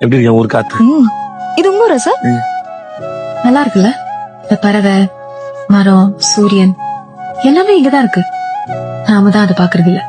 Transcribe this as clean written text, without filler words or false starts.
எப்படி இருக்கேன் ஊர் காத்து? இது உங்க ஊரா சார்? நல்லா இருக்குல்ல? இந்த பறவை, மரம், சூரியன் எல்லாமே இங்கதான் இருக்கு. நாம தான் அதை பாக்குறது இல்ல.